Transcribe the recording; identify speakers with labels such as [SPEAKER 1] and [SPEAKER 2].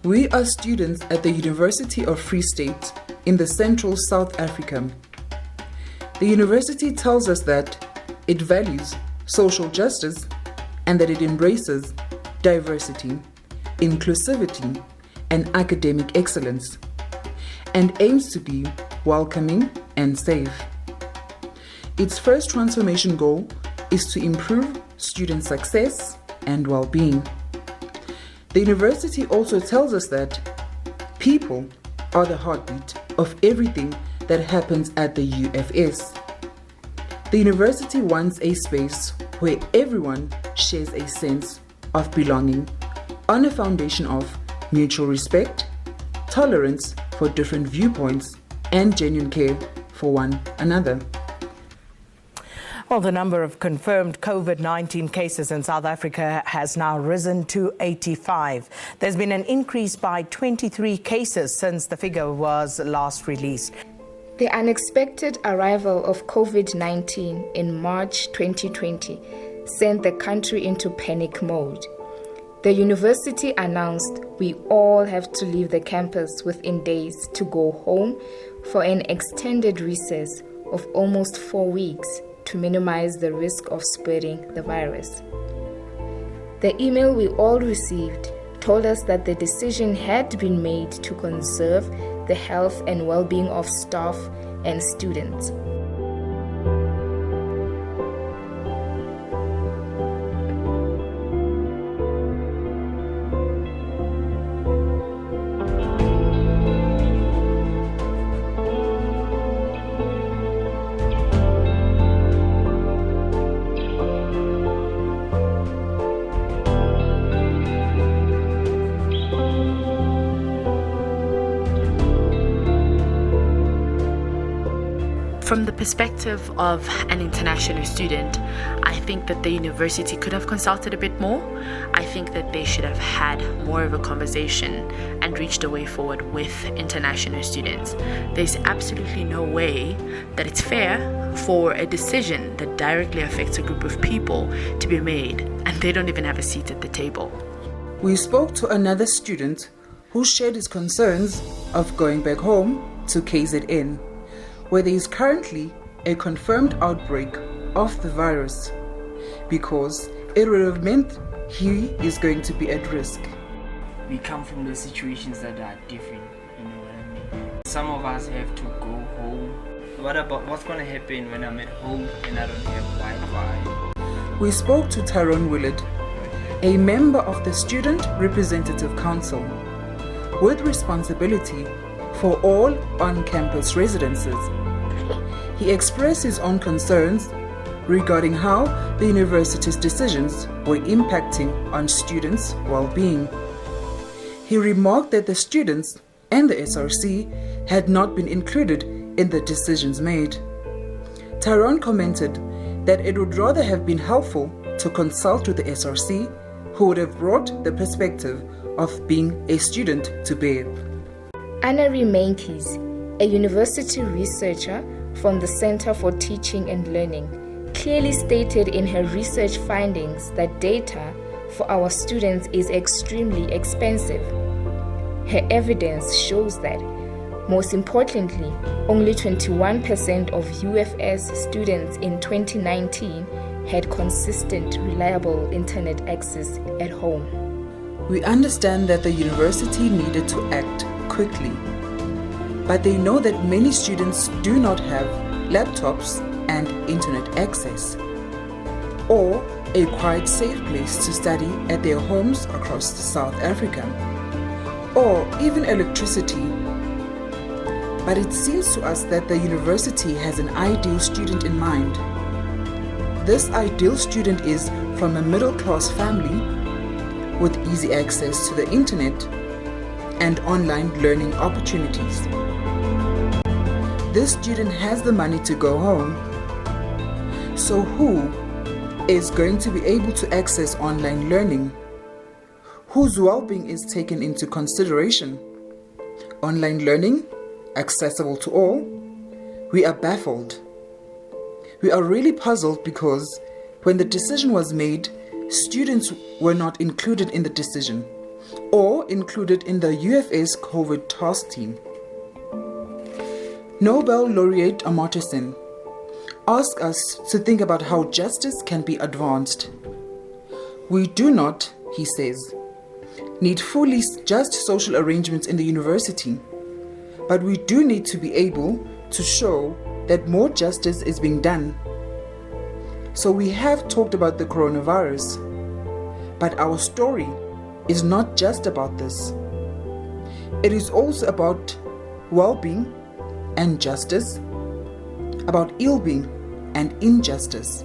[SPEAKER 1] We are students at the University of Free State in the central South Africa. The university tells us that it values social justice and that it embraces diversity, inclusivity, and academic excellence, and aims to be welcoming and safe. Its first transformation goal is to improve student success and well-being. The university also tells us that people are the heartbeat of everything that happens at the UFS. The university wants a space where everyone shares a sense of belonging on a foundation of mutual respect, tolerance for different viewpoints, and genuine care for one another.
[SPEAKER 2] Well, the number of confirmed COVID-19 cases in South Africa has now risen to 85. There's been an increase by 23 cases since the figure was last released.
[SPEAKER 3] The unexpected arrival of COVID-19 in March 2020 sent the country into panic mode. The university announced we all have to leave the campus within days to go home for an extended recess of almost 4 weeks to minimize the risk of spreading the virus. The email we all received told us that the decision had been made to conserve the health and well-being of staff and students.
[SPEAKER 4] From the perspective of an international student, I think that the university could have consulted a bit more. I think that they should have had more of a conversation and reached a way forward with international students. There's absolutely no way that it's fair for a decision that directly affects a group of people to be made, and they don't even have a seat at the table.
[SPEAKER 1] We spoke to another student who shared his concerns of going back home to KZN, where there is currently a confirmed outbreak of the virus, because it would have meant he is going to be at risk.
[SPEAKER 5] We come from those situations that are different, you know what I mean? Some of us have to go home. What about what's going to happen when I'm at home and I don't have Wi-Fi?
[SPEAKER 1] We spoke to Tyrone Willard, a member of the Student Representative Council, with responsibility for all on-campus residences. He expressed his own concerns regarding how the university's decisions were impacting on students' well-being. He remarked that the students and the SRC had not been included in the decisions made. Tyrone commented that it would rather have been helpful to consult with the SRC, who would have brought the perspective of being a student to bear.
[SPEAKER 3] Anna-Marie Meintjes, a university researcher from the Center for Teaching and Learning, clearly stated in her research findings that data for our students is extremely expensive. Her evidence shows that, most importantly, only 21% of UFS students in 2019 had consistent, reliable internet access at home.
[SPEAKER 1] We understand that the university needed to act quickly, but they know that many students do not have laptops and internet access, or a quiet, safe place to study at their homes across South Africa, or even electricity. But it seems to us that the university has an ideal student in mind. This ideal student is from a middle-class family with easy access to the internet and online learning opportunities. This student has the money to go home. So who is going to be able to access online learning? Whose well-being is taken into consideration? Online learning, accessible to all? We are baffled. We are really puzzled because when the decision was made, students were not included in the decision. or included in the UFS COVID task team. Nobel laureate Amartya Sen asks us to think about how justice can be advanced. We do not, he says, need fully just social arrangements in the university, but we do need to be able to show that more justice is being done. So we have talked about the coronavirus, but our story is not just about this. It is also about well-being and justice, about ill-being and injustice.